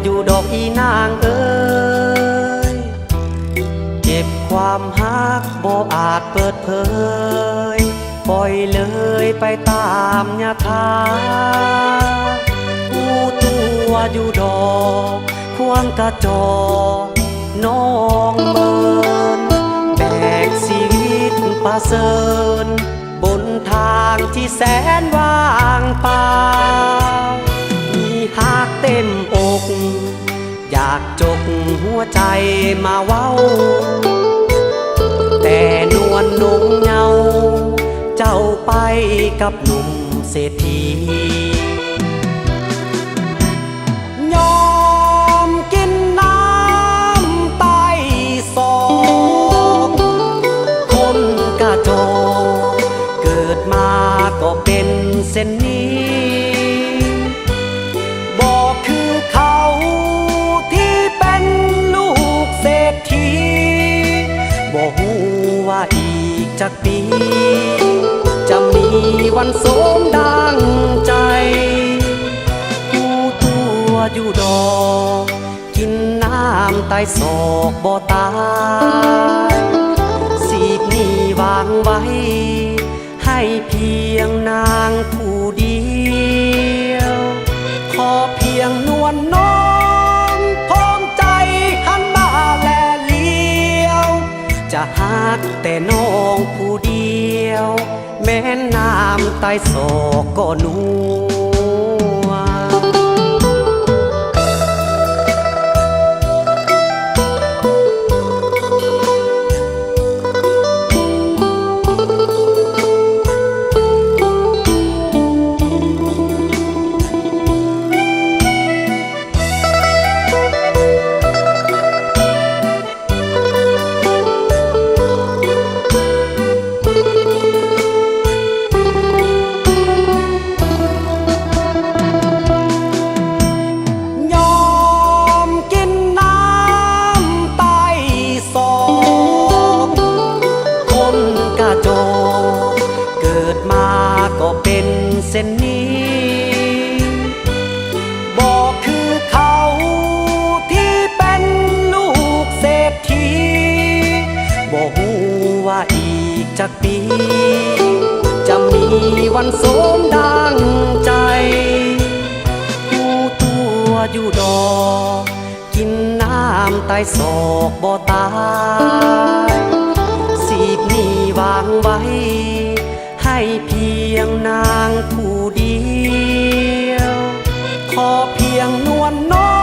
อยู่ดอกอีนางเอ้ยเก็บความฮักบ่อาจเปิดเผยปล่อยเลยไปตามยาทาผู้ตัวอยู่ดอกควงกระจอกน้องเมินแบกชีวิตประเสริญบนทางที่แสนว่างเปล่ามีฮักเต็มอกอยากจกหัวใจมาเว้าแต่นวลนงเงาเจ้าไปกับหนุ่มเศรษฐียอมกินน้ำใต้ศอกคนกระจอกเกิดมาก็เป็นเส้นนี้บอกคือเขาที่เป็นลูกเศรษฐีบอกหูว่าอีกจากปีจะมีวันสมดังใจผู้ตัวอยู่ดอกกินน้ำใต้ศอกบ่ตายสีกนี้วางไว้ให้เพียงนางผู้เดียวขอเพียงนวลน้องพร้อมใจหันมาแลเลี้ยวจะฮักแต่น้องผู้เดียวแม้น้ำใต้ศอกก็นัว เส้นนี้บอกคือเขาที่เป็นลูกเศรษฐีบอกหูว่าอีกจากปีจะมีวันสมดังใจผู้ตัวอยู่ดอกกินน้ำใต้ศอกบ่ตายสีกนี้วางไว้ให้เพียงนางผู้เดียวขอเพียงนวลน้อ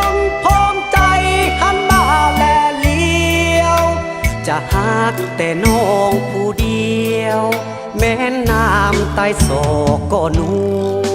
งพร้อมใจหันมาแลเลี้ยวจะฮักแต่น้องผู้เดียวแม้น้ำใต้ศอกก็นัว